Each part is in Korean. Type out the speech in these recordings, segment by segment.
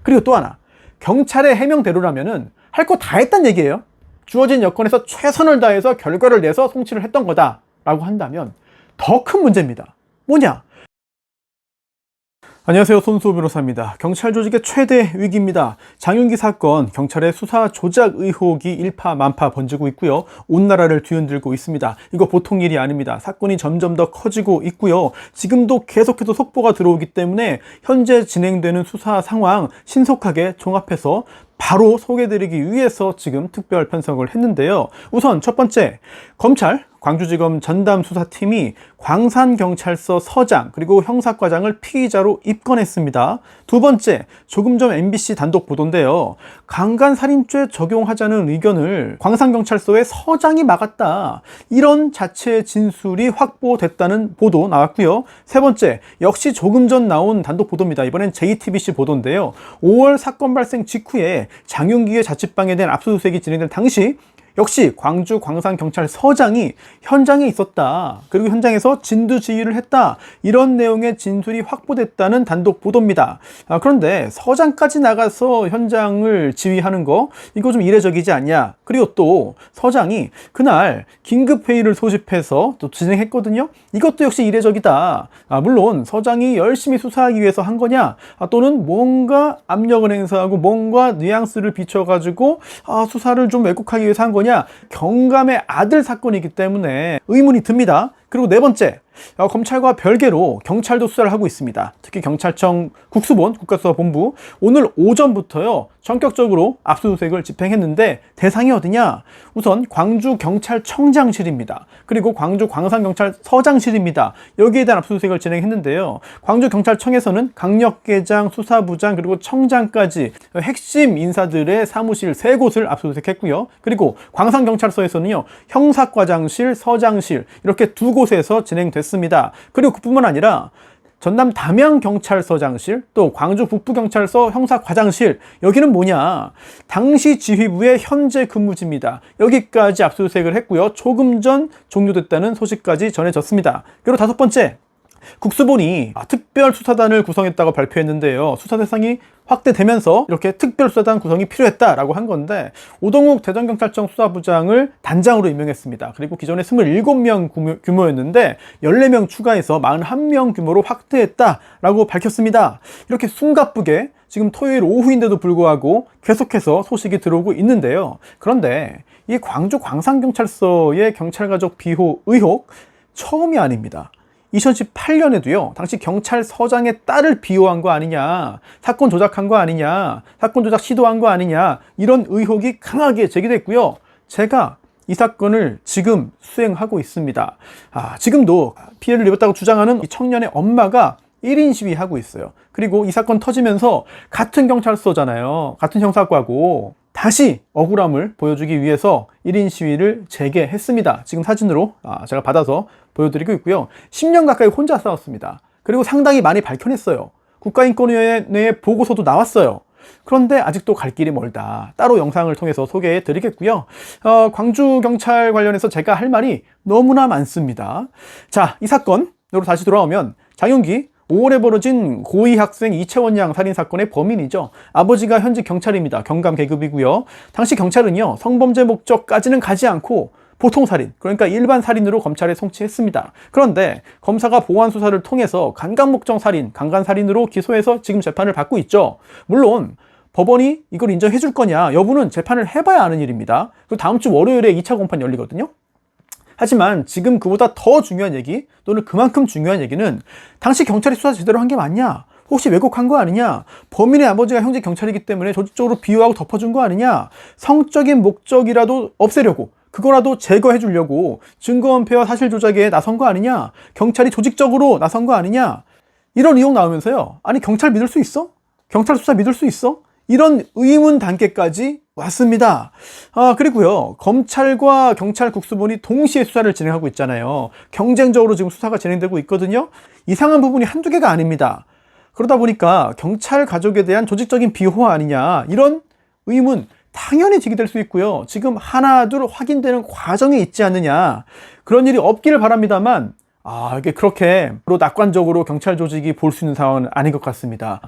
그리고 또 하나, 경찰의 해명대로라면은 할 거 다 했단 얘기예요. 주어진 여건에서 최선을 다해서 결과를 내서 송치를 했던 거다 라고 한다면 더 큰 문제입니다. 뭐냐? 안녕하세요, 손수호 변호사입니다. 경찰 조직의 최대 위기입니다. 장윤기 사건, 경찰의 수사 조작 의혹이 일파만파 번지고 있고요. 온 나라를 뒤흔들고 있습니다. 이거 보통 일이 아닙니다. 사건이 점점 더 커지고 있고요. 지금도 계속해서 속보가 들어오기 때문에 현재 진행되는 수사 상황 신속하게 종합해서 바로 소개해드리기 위해서 지금 특별 편성을 했는데요. 우선 첫 번째, 검찰 광주지검 전담수사팀이 광산경찰서 서장 그리고 형사과장을 피의자로 입건했습니다. 두 번째, 조금 전 MBC 단독 보도인데요. 강간살인죄 적용하자는 의견을 광산경찰서의 서장이 막았다, 이런 자체의 진술이 확보됐다는 보도 나왔고요. 세 번째, 역시 조금 전 나온 단독 보도입니다. 이번엔 JTBC 보도인데요. 5월 사건 발생 직후에 장윤기의 자취방에 대한 압수수색이 진행된 당시 역시 광주 광산경찰서장이 현장에 있었다, 그리고 현장에서 진두지휘를 했다, 이런 내용의 진술이 확보됐다는 단독 보도입니다. 그런데 서장까지 나가서 현장을 지휘하는 거, 이거 좀 이례적이지 않냐. 그리고 또 서장이 그날 긴급회의를 소집해서 또 진행했거든요. 이것도 역시 이례적이다. 물론 서장이 열심히 수사하기 위해서 한 거냐, 또는 뭔가 압력을 행사하고 뭔가 뉘앙스를 비춰가지고 수사를 좀 왜곡하기 위해서 한 거냐, 경감의 아들 사건이기 때문에 의문이 듭니다. 그리고 네 번째, 검찰과 별개로 경찰도 수사를 하고 있습니다. 특히 경찰청 국수본 국가수사본부 오늘 오전부터요 전격적으로 압수수색을 집행했는데 대상이 어디냐? 우선 광주경찰청장실입니다. 그리고 광주 광산경찰서장실입니다. 여기에 대한 압수수색을 진행했는데요. 광주경찰청에서는 강력계장, 수사부장 그리고 청장까지 핵심 인사들의 사무실 3곳을 압수수색했고요. 그리고 광산경찰서에서는요 형사과장실, 서장실 이렇게 2곳에서 진행됐습니다. 그리고 그뿐만 아니라 전남 담양경찰서장실, 또 광주 북부경찰서 형사과장실, 여기는 뭐냐? 당시 지휘부의 현재 근무지입니다. 여기까지 압수수색을 했고요. 조금 전 종료됐다는 소식까지 전해졌습니다. 그리고 다섯 번째, 국수본이 특별수사단을 구성했다고 발표했는데요. 수사 대상이 확대되면서 이렇게 특별수사단 구성이 필요했다라고 한 건데, 오동욱 대전경찰청 수사부장을 단장으로 임명했습니다. 그리고 기존에 27명 규모였는데 14명 추가해서 41명 규모로 확대했다라고 밝혔습니다. 이렇게 숨가쁘게 지금 토요일 오후인데도 불구하고 계속해서 소식이 들어오고 있는데요. 그런데 이 광주 광산경찰서의 경찰가족 비호 의혹 처음이 아닙니다. 2018년에도요, 당시 경찰서장의 딸을 비호한 거 아니냐, 사건 조작한 거 아니냐, 사건 조작 시도한 거 아니냐, 이런 의혹이 강하게 제기됐고요. 제가 이 사건을 지금 수행하고 있습니다. 지금도 피해를 입었다고 주장하는 이 청년의 엄마가 1인 시위하고 있어요. 그리고 이 사건 터지면서 같은 경찰서잖아요. 같은 형사과고 다시 억울함을 보여주기 위해서 1인 시위를 재개했습니다. 지금 사진으로 제가 받아서 보여드리고 있고요. 10년 가까이 혼자 싸웠습니다. 그리고 상당히 많이 밝혀냈어요. 국가인권위원회 보고서도 나왔어요. 그런데 아직도 갈 길이 멀다. 따로 영상을 통해서 소개해 드리겠고요. 광주경찰 관련해서 제가 할 말이 너무나 많습니다. 자, 이 사건으로 다시 돌아오면 장윤기 5월에 벌어진 고2 학생 이채원 양 살인 사건의 범인이죠. 아버지가 현직 경찰입니다. 경감 계급이고요. 당시 경찰은요, 성범죄 목적까지는 가지 않고 보통살인, 그러니까 일반 살인으로 검찰에 송치했습니다. 그런데 검사가 보완 수사를 통해서 간감목적 살인, 강간살인으로 기소해서 지금 재판을 받고 있죠. 물론 법원이 이걸 인정해 줄 거냐 여부는 재판을 해봐야 아는 일입니다. 그리고 다음 주 월요일에 2차 공판 열리거든요. 하지만 지금 그보다 더 중요한 얘기, 또는 그만큼 중요한 얘기는 당시 경찰이 수사 제대로 한 게 맞냐? 혹시 왜곡한 거 아니냐? 범인의 아버지가 현직 경찰이기 때문에 조직적으로 비호하고 덮어준 거 아니냐? 성적인 목적이라도 없애려고, 그거라도 제거해 주려고 증거은폐와 사실 조작에 나선 거 아니냐? 경찰이 조직적으로 나선 거 아니냐? 이런 의혹 나오면서요, 아니 경찰 믿을 수 있어? 경찰 수사 믿을 수 있어? 이런 의문 단계까지 왔습니다. 그리고요, 검찰과 경찰 국수본이 동시에 수사를 진행하고 있잖아요. 경쟁적으로 지금 수사가 진행되고 있거든요. 이상한 부분이 한두 개가 아닙니다. 그러다 보니까 경찰 가족에 대한 조직적인 비호 아니냐, 이런 의문 당연히 제기될 수 있고요. 지금 하나둘 확인되는 과정에 있지 않느냐, 그런 일이 없기를 바랍니다만 이게 그렇게 낙관적으로 경찰 조직이 볼 수 있는 상황은 아닌 것 같습니다.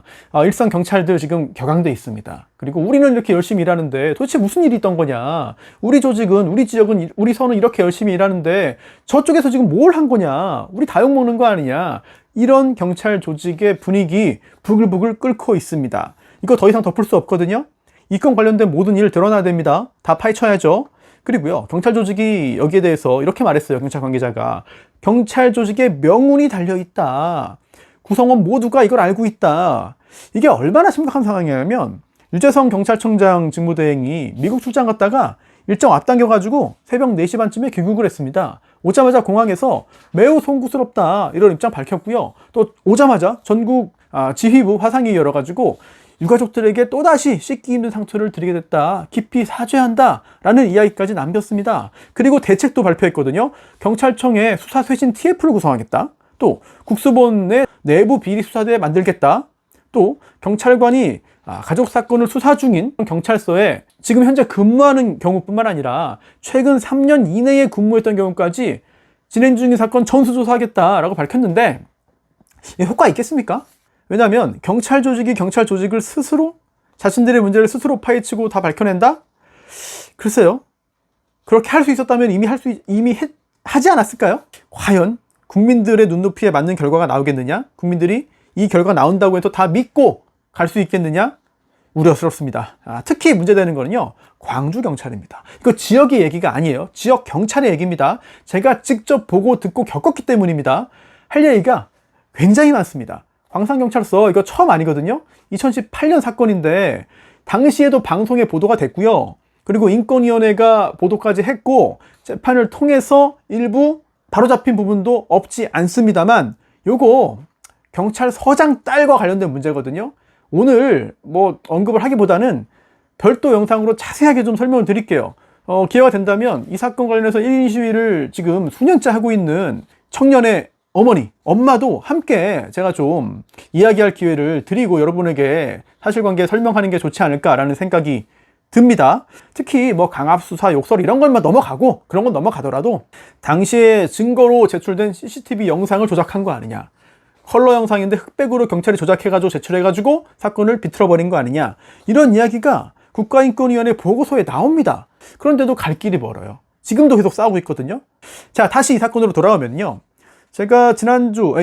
일선 경찰들 지금 격앙돼 있습니다. 그리고 우리는 이렇게 열심히 일하는데 도대체 무슨 일이 있던 거냐? 우리 조직은, 우리 지역은, 우리 선은 이렇게 열심히 일하는데 저쪽에서 지금 뭘 한 거냐? 우리 다 욕먹는 거 아니냐? 이런 경찰 조직의 분위기 부글부글 끓고 있습니다. 이거 더 이상 덮을 수 없거든요. 이 건 관련된 모든 일 드러나야 됩니다. 다 파헤쳐야죠. 그리고요, 경찰 조직이 여기에 대해서 이렇게 말했어요. 경찰 관계자가. 경찰 조직에 명운이 달려있다. 구성원 모두가 이걸 알고 있다. 이게 얼마나 심각한 상황이냐면, 유재성 경찰청장 직무대행이 미국 출장 갔다가 일정 앞당겨가지고 새벽 4시 반쯤에 귀국을 했습니다. 오자마자 공항에서 매우 송구스럽다 이런 입장 밝혔고요. 또 오자마자 전국 지휘부 화상이 열어가지고 유가족들에게 또다시 씻기 힘든 상처를 드리게 됐다. 깊이 사죄한다. 라는 이야기까지 남겼습니다. 그리고 대책도 발표했거든요. 경찰청에 수사 쇄신 TF를 구성하겠다. 또 국수본 내 내부 비리 수사대 만들겠다. 또 경찰관이 가족 사건을 수사 중인 경찰서에 지금 현재 근무하는 경우뿐만 아니라 최근 3년 이내에 근무했던 경우까지 진행 중인 사건 전수조사하겠다라고 밝혔는데 효과 있겠습니까? 왜냐하면 경찰 조직이 경찰 조직을 스스로 자신들의 문제를 스스로 파헤치고 다 밝혀낸다? 글쎄요. 그렇게 할 수 있었다면 이미 하지 않았을까요? 과연 국민들의 눈높이에 맞는 결과가 나오겠느냐? 국민들이 이 결과 나온다고 해서 다 믿고 갈 수 있겠느냐? 우려스럽습니다. 특히 문제되는 거는요, 광주 경찰입니다. 이거 지역의 얘기가 아니에요. 지역 경찰의 얘기입니다. 제가 직접 보고 듣고 겪었기 때문입니다. 할 얘기가 굉장히 많습니다. 광산경찰서 이거 처음 아니거든요. 2018년 사건인데 당시에도 방송에 보도가 됐고요. 그리고 인권위원회가 보도까지 했고 재판을 통해서 일부 바로잡힌 부분도 없지 않습니다만 요거 경찰서장 딸과 관련된 문제거든요. 오늘 언급을 하기보다는 별도 영상으로 자세하게 좀 설명을 드릴게요. 기회가 된다면 이 사건 관련해서 1인 시위를 지금 수년째 하고 있는 청년의 엄마도 함께 제가 좀 이야기할 기회를 드리고 여러분에게 사실관계 설명하는 게 좋지 않을까라는 생각이 듭니다. 특히 강압수사, 욕설 이런 것만 넘어가고 그런 건 넘어가더라도 당시에 증거로 제출된 CCTV 영상을 조작한 거 아니냐. 컬러 영상인데 흑백으로 경찰이 조작해가지고 제출해가지고 사건을 비틀어버린 거 아니냐. 이런 이야기가 국가인권위원회 보고서에 나옵니다. 그런데도 갈 길이 멀어요. 지금도 계속 싸우고 있거든요. 자, 다시 이 사건으로 돌아오면요. 제가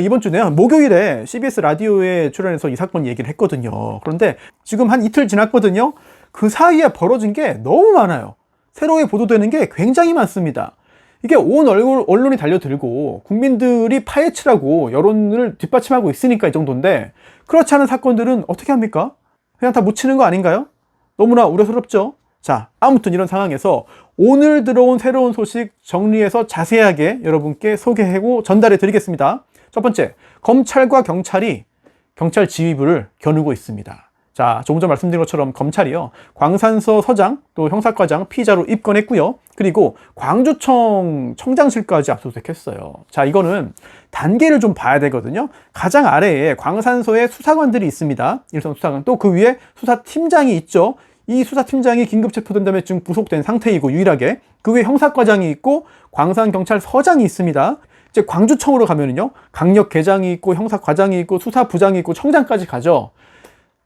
이번 주네요. 목요일에 CBS 라디오에 출연해서 이 사건 얘기를 했거든요. 그런데 지금 한 이틀 지났거든요. 그 사이에 벌어진 게 너무 많아요. 새로이 보도되는 게 굉장히 많습니다. 이게 온 언론이 달려들고 국민들이 파헤치라고 여론을 뒷받침하고 있으니까 이 정도인데 그렇지 않은 사건들은 어떻게 합니까? 그냥 다 묻히는 거 아닌가요? 너무나 우려스럽죠? 자, 아무튼 이런 상황에서 오늘 들어온 새로운 소식 정리해서 자세하게 여러분께 소개하고 전달해 드리겠습니다. 첫 번째, 검찰과 경찰이 경찰 지휘부를 겨누고 있습니다. 자, 조금 전 말씀드린 것처럼 검찰이요, 광산서 서장 또 형사과장 피의자로 입건했고요. 그리고 광주청 청장실까지 압수수색했어요. 자, 이거는 단계를 좀 봐야 되거든요. 가장 아래에 광산서에 수사관들이 있습니다. 일선 수사관. 또 그 위에 수사팀장이 있죠. 이 수사팀장이 긴급 체포된 다음에 지금 구속된 상태이고 유일하게 그 위에 형사과장이 있고 광산경찰서장이 있습니다. 이제 광주청으로 가면은요, 강력계장이 있고 형사과장이 있고 수사부장이 있고 청장까지 가죠.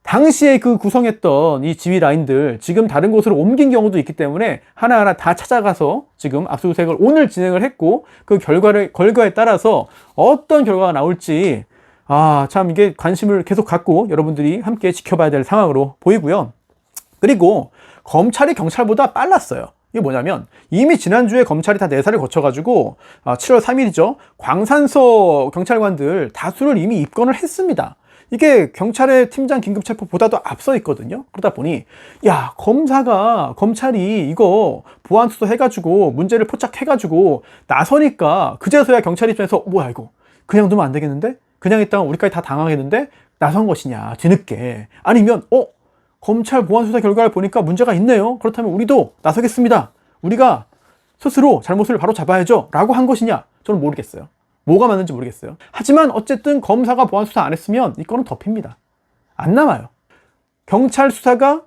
당시에 그 구성했던 이 지휘 라인들 지금 다른 곳으로 옮긴 경우도 있기 때문에 하나하나 다 찾아가서 지금 압수수색을 오늘 진행을 했고 그 결과에 따라서 어떤 결과가 나올지 참 이게 관심을 계속 갖고 여러분들이 함께 지켜봐야 될 상황으로 보이고요. 그리고 검찰이 경찰보다 빨랐어요. 이게 뭐냐면 이미 지난주에 검찰이 다 내사를 거쳐가지고 7월 3일이죠. 광산서 경찰관들 다수를 이미 입건을 했습니다. 이게 경찰의 팀장 긴급체포보다도 앞서 있거든요. 그러다 보니 검찰이 이거 보안수사 해가지고 문제를 포착해가지고 나서니까 그제서야 경찰 입장에서 뭐야 이거 그냥 두면 안 되겠는데? 그냥 있다가 우리까지 다 당하겠는데? 나선 것이냐 뒤늦게 아니면 검찰 보안수사 결과를 보니까 문제가 있네요. 그렇다면 우리도 나서겠습니다. 우리가 스스로 잘못을 바로 잡아야죠 라고 한 것이냐? 저는 모르겠어요. 뭐가 맞는지 모르겠어요. 하지만 어쨌든 검사가 보안수사 안 했으면 이 건은 덮입니다. 안 남아요. 경찰 수사가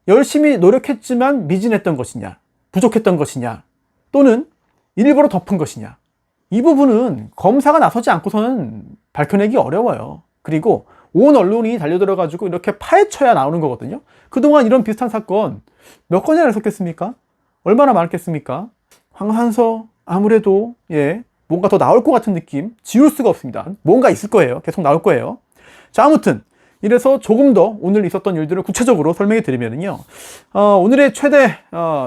열심히 노력했지만 미진했던 것이냐, 부족했던 것이냐, 또는 일부러 덮은 것이냐, 이 부분은 검사가 나서지 않고서는 밝혀내기 어려워요. 그리고 온 언론이 달려들어가지고 이렇게 파헤쳐야 나오는 거거든요. 그동안 이런 비슷한 사건 몇 건이나 있었겠습니까? 얼마나 많았겠습니까? 황산서 아무래도 뭔가 더 나올 것 같은 느낌 지울 수가 없습니다. 뭔가 있을 거예요. 계속 나올 거예요. 자, 아무튼 이래서 조금 더 오늘 있었던 일들을 구체적으로 설명해 드리면요. 오늘의 최대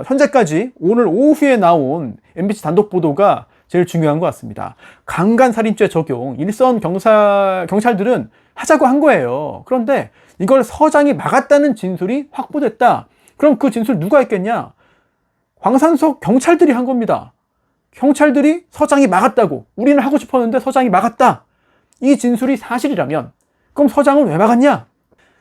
현재까지 오늘 오후에 나온 MBC 단독 보도가 제일 중요한 것 같습니다. 강간살인죄 적용 일선 경찰들은 하자고 한 거예요. 그런데 이걸 서장이 막았다는 진술이 확보됐다. 그럼 그 진술 누가 했겠냐? 광산서 경찰들이 한 겁니다. 경찰들이 서장이 막았다고, 우리는 하고 싶었는데 서장이 막았다, 이 진술이 사실이라면 그럼 서장은 왜 막았냐?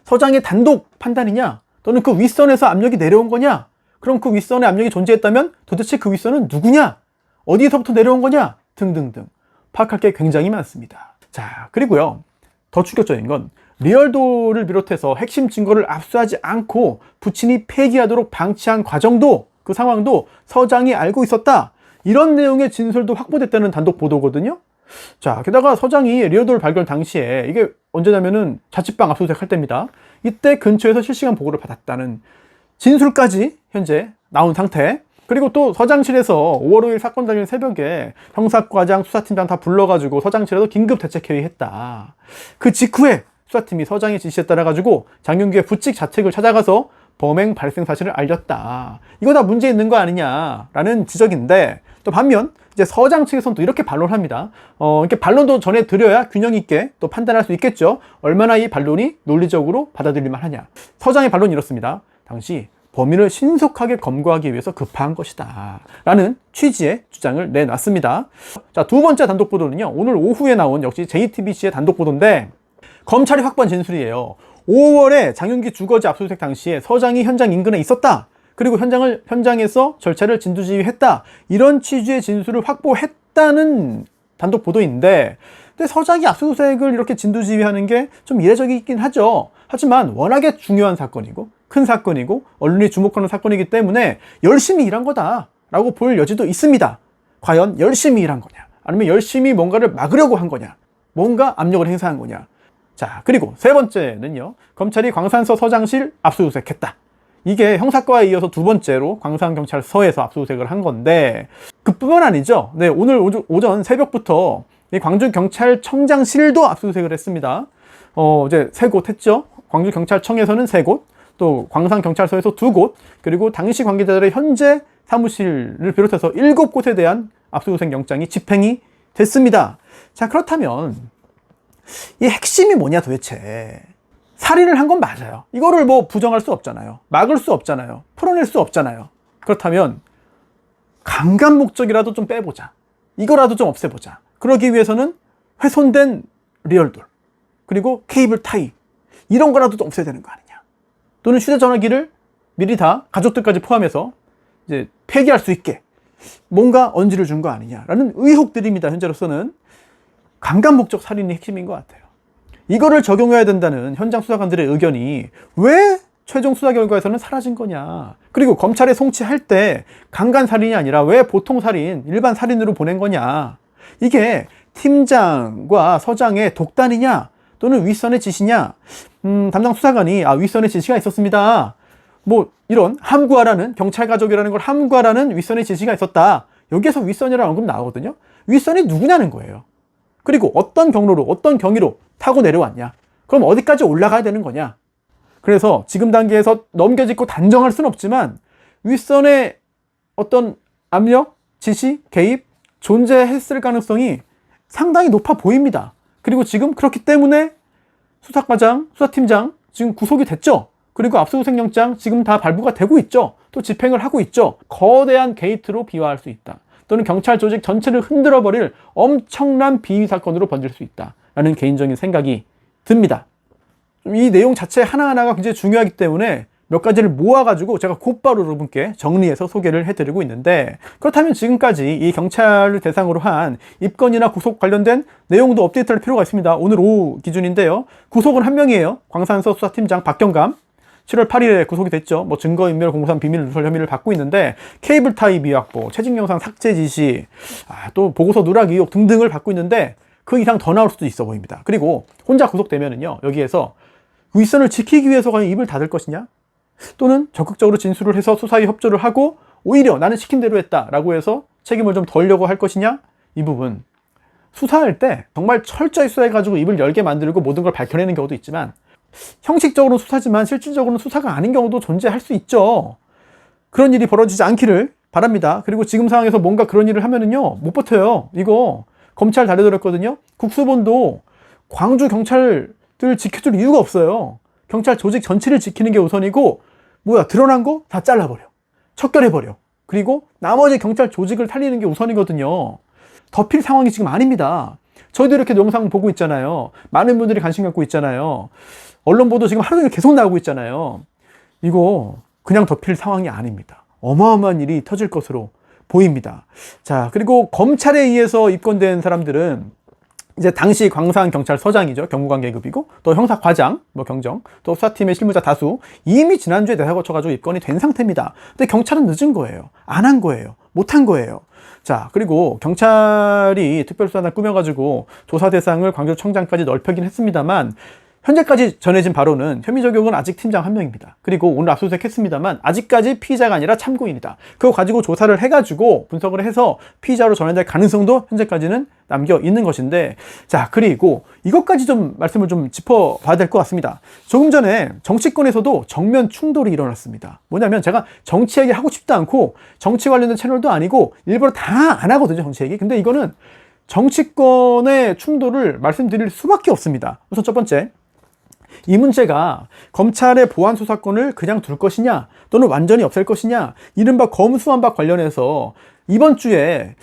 서장의 단독 판단이냐? 또는 그 윗선에서 압력이 내려온 거냐? 그럼 그 윗선에 압력이 존재했다면 도대체 그 윗선은 누구냐? 어디서부터 내려온 거냐? 등등등 파악할 게 굉장히 많습니다. 자, 그리고요, 더 충격적인 건 리얼도를 비롯해서 핵심 증거를 압수하지 않고 부친이 폐기하도록 방치한 과정도, 그 상황도 서장이 알고 있었다, 이런 내용의 진술도 확보됐다는 단독 보도거든요. 자, 게다가 서장이 리얼도를 발견 당시에, 이게 언제냐면은 자취방 압수수색 할 때입니다. 이때 근처에서 실시간 보고를 받았다는 진술까지 현재 나온 상태. 그리고 또 서장실에서 5월 5일 사건 당일 새벽에 형사과장, 수사팀장 다 불러가지고 서장실에서 긴급 대책회의했다. 그 직후에 수사팀이 서장의 지시에 따라 가지고 장윤규의 부칙 자택을 찾아가서 범행 발생 사실을 알렸다. 이거 다 문제 있는 거 아니냐라는 지적인데, 또 반면 이제 서장 측에서는 또 이렇게 반론합니다. 이렇게 반론도 전해 드려야 균형 있게 또 판단할 수 있겠죠. 얼마나 이 반론이 논리적으로 받아들일만 하냐. 서장의 반론이 이렇습니다. 당시 범인을 신속하게 검거하기 위해서 급한 것이다 라는 취지의 주장을 내놨습니다. 자, 두 번째 단독 보도는요, 오늘 오후에 나온 역시 JTBC의 단독 보도인데, 검찰이 확보한 진술이에요. 5월에 장윤기 주거지 압수수색 당시에 서장이 현장 인근에 있었다. 그리고 현장에서 절차를 진두지휘했다. 이런 취지의 진술을 확보했다는 단독 보도인데, 근데 서장이 압수수색을 이렇게 진두지휘하는 게 좀 이례적이긴 하죠. 하지만 워낙에 중요한 사건이고 큰 사건이고 언론이 주목하는 사건이기 때문에 열심히 일한 거다라고 볼 여지도 있습니다. 과연 열심히 일한 거냐? 아니면 열심히 뭔가를 막으려고 한 거냐? 뭔가 압력을 행사한 거냐? 자, 그리고 세 번째는요, 검찰이 광산서 서장실 압수수색했다. 이게 형사과에 이어서 두 번째로 광산경찰서에서 압수수색을 한 건데, 그뿐만 아니죠. 네, 오늘 오전 새벽부터 광주경찰청장실도 압수수색을 했습니다. 이제 3곳 했죠. 광주경찰청에서는 3곳, 또 광산경찰서에서 2곳, 그리고 당시 관계자들의 현재 사무실을 비롯해서 7곳에 대한 압수수색 영장이 집행이 됐습니다. 자, 그렇다면 이 핵심이 뭐냐 도대체. 살인을 한 건 맞아요. 이거를 뭐 부정할 수 없잖아요. 막을 수 없잖아요. 풀어낼 수 없잖아요. 그렇다면 강간 목적이라도 좀 빼보자. 이거라도 좀 없애보자. 그러기 위해서는 훼손된 리얼돌, 그리고 케이블 타이, 이런 거라도 좀 없애야 되는 거 아니냐. 또는 휴대전화기를 미리 다 가족들까지 포함해서 이제 폐기할 수 있게 뭔가 언지를 준 거 아니냐라는 의혹들입니다. 현재로서는 강간 목적 살인이 핵심인 것 같아요. 이거를 적용해야 된다는 현장 수사관들의 의견이 왜 최종 수사 결과에서는 사라진 거냐. 그리고 검찰에 송치할 때 강간 살인이 아니라 왜 보통 살인, 일반 살인으로 보낸 거냐. 이게 팀장과 서장의 독단이냐, 또는 윗선의 지시냐. 담당 수사관이 윗선의 지시가 있었습니다. 뭐 이런 함구하라는, 경찰 가족이라는 걸 함구하라는 윗선의 지시가 있었다. 여기에서 윗선이라는 언급 나오거든요. 윗선이 누구냐는 거예요. 그리고 어떤 경로로, 어떤 경위로 타고 내려왔냐. 그럼 어디까지 올라가야 되는 거냐. 그래서 지금 단계에서 넘겨짚고 단정할 수는 없지만 윗선의 어떤 압력, 지시, 개입 존재했을 가능성이 상당히 높아 보입니다. 그리고 지금 그렇기 때문에 수사과장, 수사팀장 지금 구속이 됐죠. 그리고 압수수색 영장 지금 다 발부가 되고 있죠. 또 집행을 하고 있죠. 거대한 게이트로 비화할 수 있다. 또는 경찰 조직 전체를 흔들어버릴 엄청난 비위 사건으로 번질 수 있다라는 개인적인 생각이 듭니다. 이 내용 자체 하나하나가 굉장히 중요하기 때문에 몇 가지를 모아가지고 제가 곧바로 여러분께 정리해서 소개를 해드리고 있는데, 그렇다면 지금까지 이 경찰을 대상으로 한 입건이나 구속 관련된 내용도 업데이트할 필요가 있습니다. 오늘 오후 기준인데요. 구속은 1명이에요. 광산서 수사팀장 박경감. 7월 8일에 구속이 됐죠. 뭐 증거인멸, 공무상 비밀 누설 혐의를 받고 있는데 케이블 타이 미확보, 채찍 영상 삭제 지시, 또 보고서 누락 의혹 등등을 받고 있는데 그 이상 더 나올 수도 있어 보입니다. 그리고 혼자 구속되면은요, 여기에서 윗선을 지키기 위해서 과연 입을 닫을 것이냐? 또는 적극적으로 진술을 해서 수사에 협조를 하고 오히려 나는 시킨 대로 했다라고 해서 책임을 좀 덜려고 할 것이냐? 이 부분 수사할 때 정말 철저히 수사해가지고 입을 열게 만들고 모든 걸 밝혀내는 경우도 있지만 형식적으로는 수사지만 실질적으로는 수사가 아닌 경우도 존재할 수 있죠. 그런 일이 벌어지지 않기를 바랍니다. 그리고 지금 상황에서 뭔가 그런 일을 하면은요, 못 버텨요. 이거 검찰 다려들었거든요. 국수본도 광주 경찰들 지켜줄 이유가 없어요. 경찰 조직 전체를 지키는 게 우선이고, 뭐야, 드러난 거 다 잘라버려. 척결해버려. 그리고 나머지 경찰 조직을 살리는 게 우선이거든요. 덮일 상황이 지금 아닙니다. 저희도 이렇게 영상 보고 있잖아요. 많은 분들이 관심 갖고 있잖아요. 언론 보도 지금 하루 종일 계속 나오고 있잖아요. 이거 그냥 덮일 상황이 아닙니다. 어마어마한 일이 터질 것으로 보입니다. 자, 그리고 검찰에 의해서 입건된 사람들은 이제 당시 광산경찰서장이죠. 경무관 계급이고, 또 형사과장, 뭐 경정, 또 수사팀의 실무자 다수, 이미 지난주에 대사 거쳐가지고 입건이 된 상태입니다. 근데 경찰은 늦은 거예요. 안 한 거예요. 못 한 거예요. 자, 그리고 경찰이 특별수사단 꾸며가지고 조사 대상을 광주청장까지 넓혀긴 했습니다만, 현재까지 전해진 바로는 혐의 적용은 아직 팀장 1명입니다. 그리고 오늘 압수수색 했습니다만 아직까지 피의자가 아니라 참고인이다. 그거 가지고 조사를 해가지고 분석을 해서 피의자로 전환될 가능성도 현재까지는 남겨 있는 것인데, 자, 그리고 이것까지 좀 말씀을 좀 짚어봐야 될 것 같습니다. 조금 전에 정치권에서도 정면 충돌이 일어났습니다. 뭐냐면 제가 정치 얘기 하고 싶지도 않고 정치 관련된 채널도 아니고 일부러 다 안 하거든요, 정치 얘기. 근데 이거는 정치권의 충돌을 말씀드릴 수밖에 없습니다. 우선 첫 번째, 이 문제가 검찰의 보안 수사권을 그냥 둘 것이냐 또는 완전히 없앨 것이냐, 이른바 검수완박 관련해서 이번 주에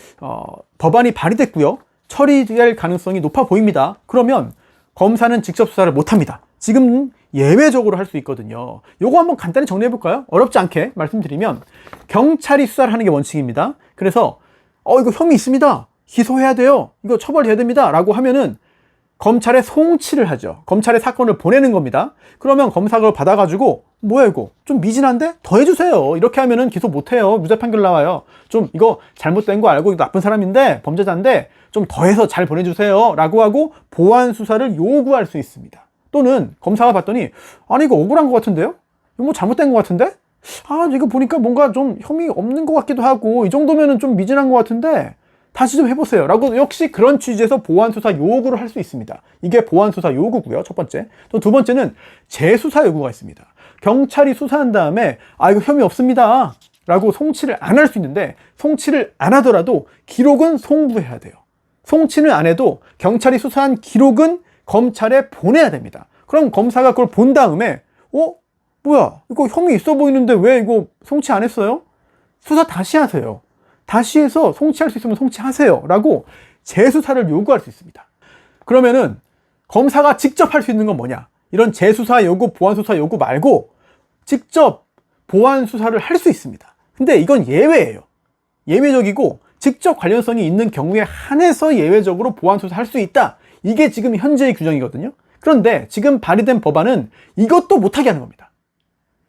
법안이 발의됐고요. 처리될 가능성이 높아 보입니다. 그러면 검사는 직접 수사를 못합니다. 지금 예외적으로 할 수 있거든요. 요거 한번 간단히 정리해 볼까요? 어렵지 않게 말씀드리면 경찰이 수사를 하는 게 원칙입니다. 그래서 이거 혐의 있습니다. 기소해야 돼요. 이거 처벌해야 됩니다. 라고 하면은 검찰에 송치를 하죠. 검찰에 사건을 보내는 겁니다. 그러면 검사가 그걸 받아가지고 뭐야 이거 좀 미진한데 더 해주세요. 이렇게 하면은 기소 못해요. 무죄 판결 나와요. 좀 이거 잘못된 거 알고 이거 나쁜 사람인데 범죄자인데 좀 더해서 잘 보내주세요. 라고 하고 보안 수사를 요구할 수 있습니다. 또는 검사가 봤더니 아니 이거 억울한 것 같은데요? 이거 뭐 잘못된 것 같은데? 이거 보니까 뭔가 좀 혐의 없는 것 같기도 하고 이 정도면은 좀 미진한 것 같은데 다시 좀 해보세요. 라고 역시 그런 취지에서 보안수사 요구를 할 수 있습니다. 이게 보안수사 요구고요. 첫 번째. 또 두 번째는 재수사 요구가 있습니다. 경찰이 수사한 다음에 이거 혐의 없습니다. 라고 송치를 안 할 수 있는데, 송치를 안 하더라도 기록은 송부해야 돼요. 송치를 안 해도 경찰이 수사한 기록은 검찰에 보내야 됩니다. 그럼 검사가 그걸 본 다음에 뭐야 이거 혐의 있어 보이는데 왜 이거 송치 안 했어요? 수사 다시 하세요. 다시 해서 송치할 수 있으면 송치하세요. 라고 재수사를 요구할 수 있습니다. 그러면은 검사가 직접 할 수 있는 건 뭐냐? 이런 재수사 요구, 보안수사 요구 말고 직접 보안수사를 할 수 있습니다. 근데 이건 예외예요. 예외적이고 직접 관련성이 있는 경우에 한해서 예외적으로 보안수사 할 수 있다. 이게 지금 현재의 규정이거든요. 그런데 지금 발의된 법안은 이것도 못하게 하는 겁니다.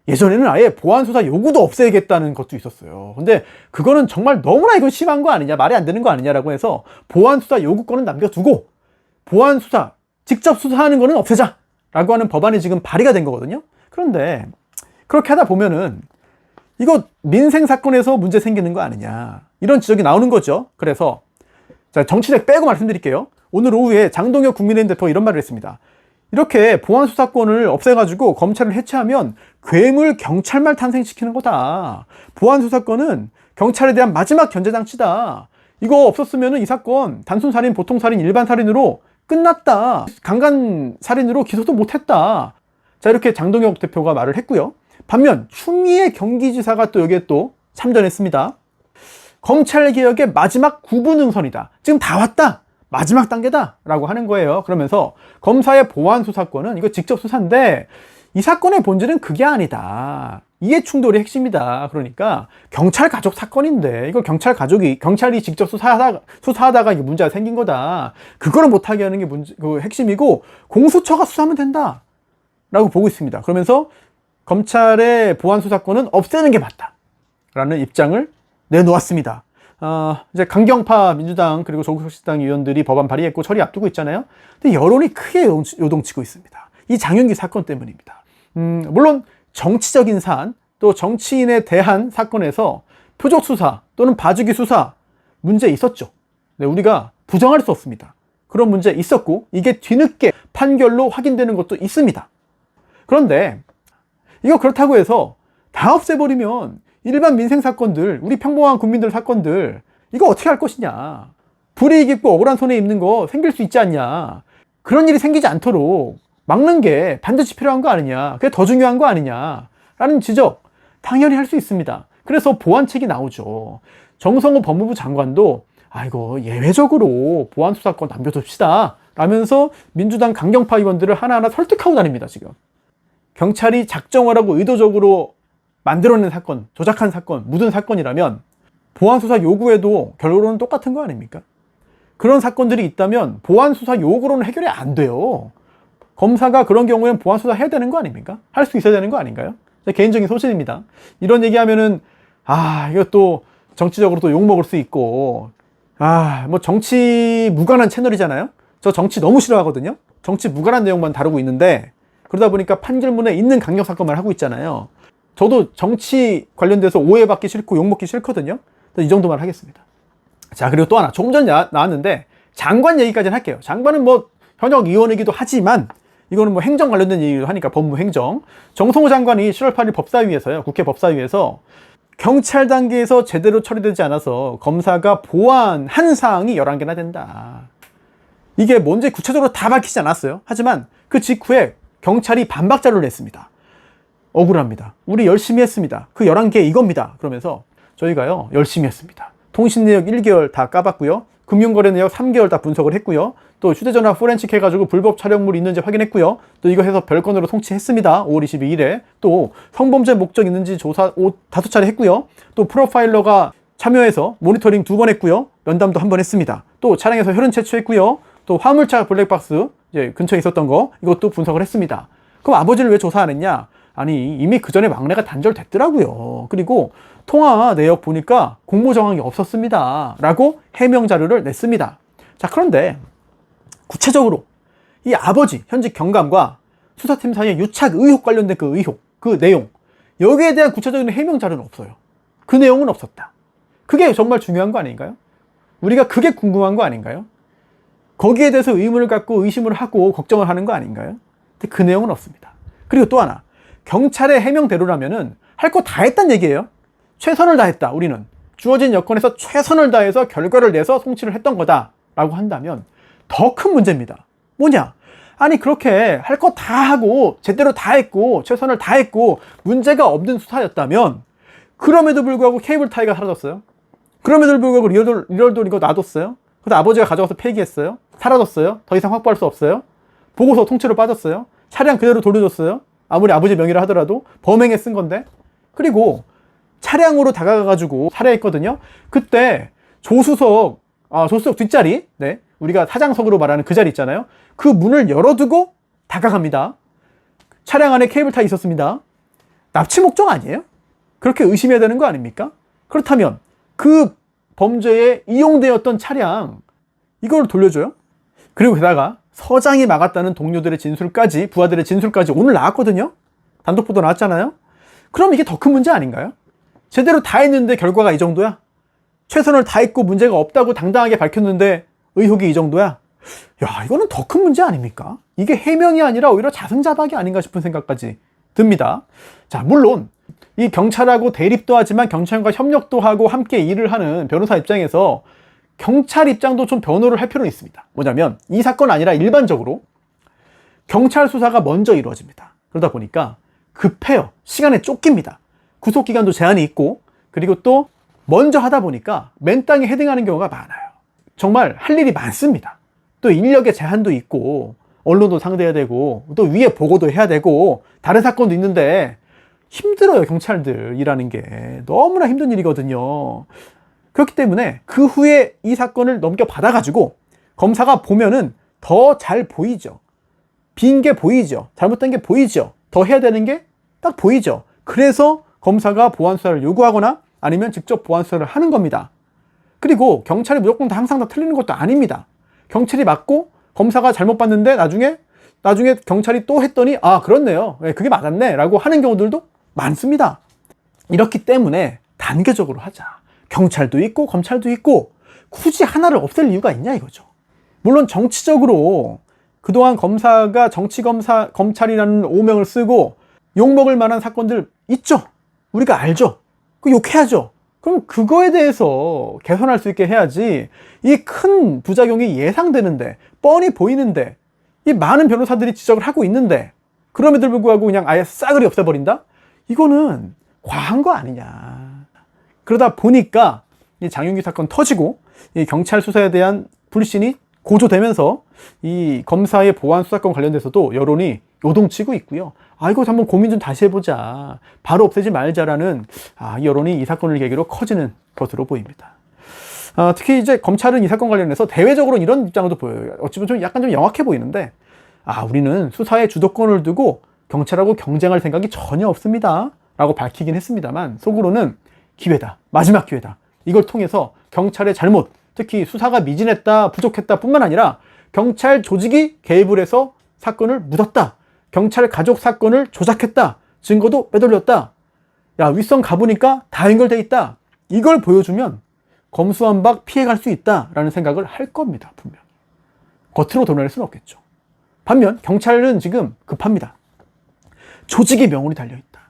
예전에는 아예 보안수사 요구도 없애겠다는 것도 있었어요. 근데 그거는 정말 너무나 이건 심한 거 아니냐, 말이 안 되는 거 아니냐라고 해서 보안수사 요구권은 남겨두고 보안수사, 직접 수사하는 거는 없애자 라고 하는 법안이 지금 발의가 된 거거든요. 그런데 그렇게 하다 보면은 이거 민생사건에서 문제 생기는 거 아니냐, 이런 지적이 나오는 거죠. 그래서 자, 정치적 빼고 말씀드릴게요. 오늘 오후에 장동혁 국민의힘 대표가 이런 말을 했습니다. 이렇게 보안수사권을 없애가지고 검찰을 해체하면 괴물 경찰만 탄생시키는 거다. 보안수사권은 경찰에 대한 마지막 견제장치다. 이거 없었으면 이 사건 단순살인, 보통살인, 일반살인으로 끝났다. 강간살인으로 기소도 못했다. 자, 이렇게 장동혁 대표가 말을 했고요. 반면 추미애 경기지사가 또 여기에 또 참전했습니다. 검찰개혁의 마지막 구분응선이다. 지금 다 왔다. 마지막 단계다 라고 하는 거예요. 그러면서 검사의 보안수사권은 이거 직접 수사인데 이 사건의 본질은 그게 아니다. 이해 충돌이 핵심이다. 그러니까 경찰 가족 사건인데 이걸 경찰이 직접 수사하다가 이게 문제가 생긴 거다. 그거를 못하게 하는 게 핵심이고 공수처가 수사하면 된다 라고 보고 있습니다. 그러면서 검찰의 보안수사권은 없애는 게 맞다라는 입장을 내놓았습니다. 이제 강경파 민주당 그리고 조국혁신당 의원들이 법안 발의했고 처리 앞두고 있잖아요. 근데 여론이 크게 요동치고 있습니다. 이 장윤기 사건 때문입니다. 물론 정치적인 사안, 또 정치인에 대한 사건에서 표적 수사 또는 봐주기 수사 문제 있었죠. 네, 우리가 부정할 수 없습니다. 그런 문제 있었고 이게 뒤늦게 판결로 확인되는 것도 있습니다. 그런데 이거 그렇다고 해서 다 없애버리면 일반 민생 사건들, 우리 평범한 국민들 사건들 이거 어떻게 할 것이냐. 불이익 입고 억울한 손해 입는 거 생길 수 있지 않냐. 그런 일이 생기지 않도록 막는 게 반드시 필요한 거 아니냐. 그게 더 중요한 거 아니냐 라는 지적 당연히 할 수 있습니다. 그래서 보완책이 나오죠. 정성호 법무부 장관도 아이고 예외적으로 보안수사권 남겨둡시다 라면서 민주당 강경파 의원들을 하나하나 설득하고 다닙니다. 지금 경찰이 작정하라고 의도적으로 만들어낸 사건, 조작한 사건, 묻은 사건이라면 보안수사 요구에도 결론은 똑같은 거 아닙니까? 그런 사건들이 있다면 보안수사 요구로는 해결이 안 돼요. 검사가 그런 경우에는 보안수사 해야 되는 거 아닙니까? 할 수 있어야 되는 거 아닌가요? 제 개인적인 소신입니다. 이런 얘기하면은 이것도 정치적으로 또 욕먹을 수 있고 뭐 정치 무관한 채널이잖아요. 저 정치 너무 싫어하거든요. 정치 무관한 내용만 다루고 있는데 그러다 보니까 판결문에 있는 강력 사건만 하고 있잖아요. 저도 정치 관련돼서 오해받기 싫고 욕먹기 싫거든요. 이 정도만 하겠습니다. 자, 그리고 또 하나 조금 전 나왔는데 장관 얘기까지는 할게요. 장관은 뭐 현역 의원이기도 하지만 이거는 뭐 행정 관련된 얘기도 하니까 법무행정. 정성호 장관이 7월 8일 법사위에서요. 국회 법사위에서 경찰 단계에서 제대로 처리되지 않아서 검사가 보완한 사항이 11개나 된다. 이게 뭔지 구체적으로 다 밝히지 않았어요. 하지만 그 직후에 경찰이 반박 자료를 냈습니다. 억울합니다. 우리 열심히 했습니다. 그 11개 이겁니다. 그러면서 저희가요 열심히 했습니다. 통신 내역 1개월 다 까봤고요. 금융거래 내역 3개월 다 분석을 했고요. 또 휴대전화 포렌식 해가지고 불법 촬영물이 있는지 확인했고요. 또 이거 해서 별건으로 송치했습니다. 5월 22일에. 또 성범죄 목적 있는지 조사 5차례 했고요. 또 프로파일러가 참여해서 모니터링 2번 했고요. 면담도 1번 했습니다. 또 차량에서 혈흔 채취했고요. 또 화물차 블랙박스 이제 근처에 있었던 거 이것도 분석을 했습니다. 그럼 아버지를 왜 조사 안 했냐? 아니 이미 그 전에 막내가 단절됐더라고요. 그리고 통화 내역 보니까 공모 정황이 없었습니다. 라고 해명 자료를 냈습니다. 자, 그런데 구체적으로 이 아버지 현직 경감과 수사팀 사이의 유착 의혹 관련된 그 의혹, 그 내용 여기에 대한 구체적인 해명 자료는 없어요. 그 내용은 없었다. 그게 정말 중요한 거 아닌가요? 우리가 그게 궁금한 거 아닌가요? 거기에 대해서 의문을 갖고 의심을 하고 걱정을 하는 거 아닌가요? 근데 그 내용은 없습니다. 그리고 또 하나, 경찰의 해명대로라면은 할 거 다 했단 얘기예요. 최선을 다했다. 우리는 주어진 여건에서 최선을 다해서 결과를 내서 송치를 했던 거다 라고 한다면 더 큰 문제입니다. 뭐냐? 아니 그렇게 할 거 다 하고 제대로 다 했고 최선을 다했고 문제가 없는 수사였다면 그럼에도 불구하고 케이블 타이가 사라졌어요. 그럼에도 불구하고 리얼돌 이거 놔뒀어요. 그래서 아버지가 가져가서 폐기했어요. 사라졌어요. 더 이상 확보할 수 없어요. 보고서 통째로 빠졌어요. 차량 그대로 돌려줬어요. 아무리 아버지 명의라 하더라도 범행에 쓴 건데. 그리고 차량으로 다가가가지고 살해했거든요. 그때 조수석 뒷자리, 네, 우리가 사장석으로 말하는 그 자리 있잖아요. 그 문을 열어두고 다가갑니다. 차량 안에 케이블타이 있었습니다. 납치 목적 아니에요? 그렇게 의심해야 되는 거 아닙니까? 그렇다면 그 범죄에 이용되었던 차량 이걸 돌려줘요? 그리고 게다가 서장이 막았다는 동료들의 진술까지, 부하들의 진술까지 오늘 나왔거든요. 단독 보도 나왔잖아요. 그럼 이게 더 큰 문제 아닌가요? 제대로 다 했는데 결과가 이 정도야? 최선을 다했고 문제가 없다고 당당하게 밝혔는데 의혹이 이 정도야? 야, 이거는 더 큰 문제 아닙니까? 이게 해명이 아니라 오히려 자승자박이 아닌가 싶은 생각까지 듭니다. 자, 물론 이 경찰하고 대립도 하지만 경찰과 협력도 하고 함께 일을 하는 변호사 입장에서 경찰 입장도 좀 변호를 할 필요는 있습니다. 뭐냐면 이 사건 아니라 일반적으로 경찰 수사가 먼저 이루어집니다. 그러다 보니까 급해요. 시간에 쫓깁니다. 구속기간도 제한이 있고 그리고 또 먼저 하다 보니까 맨땅에 헤딩하는 경우가 많아요. 정말 할 일이 많습니다. 또 인력의 제한도 있고 언론도 상대해야 되고 또 위에 보고도 해야 되고 다른 사건도 있는데 힘들어요. 경찰들 일하는 게 너무나 힘든 일이거든요. 그렇기 때문에 그 후에 이 사건을 넘겨받아가지고 검사가 보면은 더 잘 보이죠. 빈 게 보이죠. 잘못된 게 보이죠. 더 해야 되는 게 딱 보이죠. 그래서 검사가 보완 수사를 요구하거나 아니면 직접 보완 수사를 하는 겁니다. 그리고 경찰이 무조건 항상 다 틀리는 것도 아닙니다. 경찰이 맞고 검사가 잘못 봤는데 나중에 경찰이 또 했더니 아 그렇네요, 그게 맞았네 라고 하는 경우들도 많습니다. 이렇기 때문에 단계적으로 하자. 경찰도 있고 검찰도 있고 굳이 하나를 없앨 이유가 있냐 이거죠. 물론 정치적으로 그동안 검사가 검찰이라는 오명을 쓰고 욕먹을 만한 사건들 있죠. 우리가 알죠. 그 욕해야죠. 그럼 그거에 대해서 개선할 수 있게 해야지, 이 큰 부작용이 예상되는데 뻔히 보이는데 이 많은 변호사들이 지적을 하고 있는데 그럼에도 불구하고 그냥 아예 싸그리 없애버린다? 이거는 과한 거 아니냐. 그러다 보니까 이 장윤기 사건 터지고 이 경찰 수사에 대한 불신이 고조되면서 이 검사의 보안 수사권 관련돼서도 여론이 요동치고 있고요. 이거 한번 고민 좀 다시 해보자, 바로 없애지 말자라는 이 여론이 이 사건을 계기로 커지는 것으로 보입니다. 특히 이제 검찰은 이 사건 관련해서 대외적으로는 이런 입장도 보여요. 어찌 보면 좀 약간 좀 영악해 보이는데, 우리는 수사의 주도권을 두고 경찰하고 경쟁할 생각이 전혀 없습니다 라고 밝히긴 했습니다만, 속으로는 기회다, 마지막 기회다, 이걸 통해서 경찰의 잘못, 특히 수사가 미진했다, 부족했다 뿐만 아니라 경찰 조직이 개입을 해서 사건을 묻었다, 경찰 가족 사건을 조작했다, 증거도 빼돌렸다, 윗선 가보니까 다 연결돼 있다, 이걸 보여주면 검수완박 피해갈 수 있다라는 생각을 할 겁니다. 분명 겉으로 드러낼 수는 없겠죠. 반면 경찰은 지금 급합니다. 조직의 명운이 달려있다,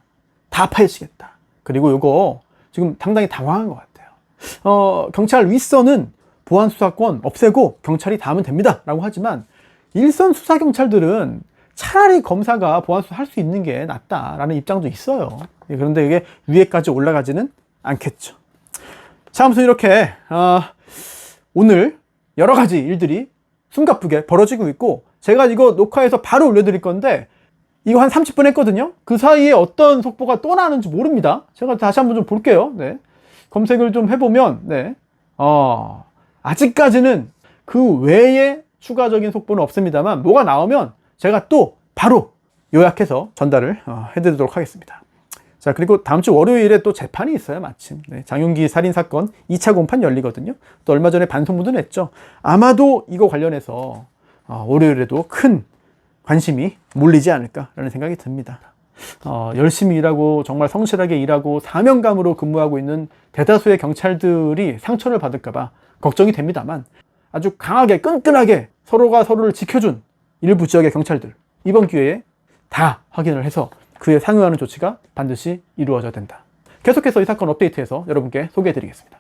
다 파헤치겠다, 그리고 이거 지금 상당히 당황한 것 같아요. 경찰 윗선은 보안 수사권 없애고 경찰이 다 하면 됩니다 라고 하지만, 일선 수사 경찰들은 차라리 검사가 보안 수사 할 수 있는 게 낫다라는 입장도 있어요. 그런데 이게 위에까지 올라가지는 않겠죠. 자, 아무튼 이렇게 오늘 여러 가지 일들이 숨가쁘게 벌어지고 있고, 제가 이거 녹화해서 바로 올려드릴 건데 이거 한 30분 했거든요. 그 사이에 어떤 속보가 또 나는지 모릅니다. 제가 다시 한번 좀 볼게요. 네. 검색을 좀 해보면 아직까지는 그 외에 추가적인 속보는 없습니다만, 뭐가 나오면 제가 또 바로 요약해서 전달을 해드리도록 하겠습니다. 자, 그리고 다음 주 월요일에 또 재판이 있어요, 마침. 네, 장윤기 살인사건 2차 공판 열리거든요. 또 얼마 전에 반송문도 냈죠. 아마도 이거 관련해서 월요일에도 큰 관심이 몰리지 않을까라는 생각이 듭니다. 열심히 일하고 정말 성실하게 일하고 사명감으로 근무하고 있는 대다수의 경찰들이 상처를 받을까봐 걱정이 됩니다만, 아주 강하게 끈끈하게 서로가 서로를 지켜준 일부 지역의 경찰들, 이번 기회에 다 확인을 해서 그에 상응하는 조치가 반드시 이루어져야 된다. 계속해서 이 사건 업데이트해서 여러분께 소개해 드리겠습니다.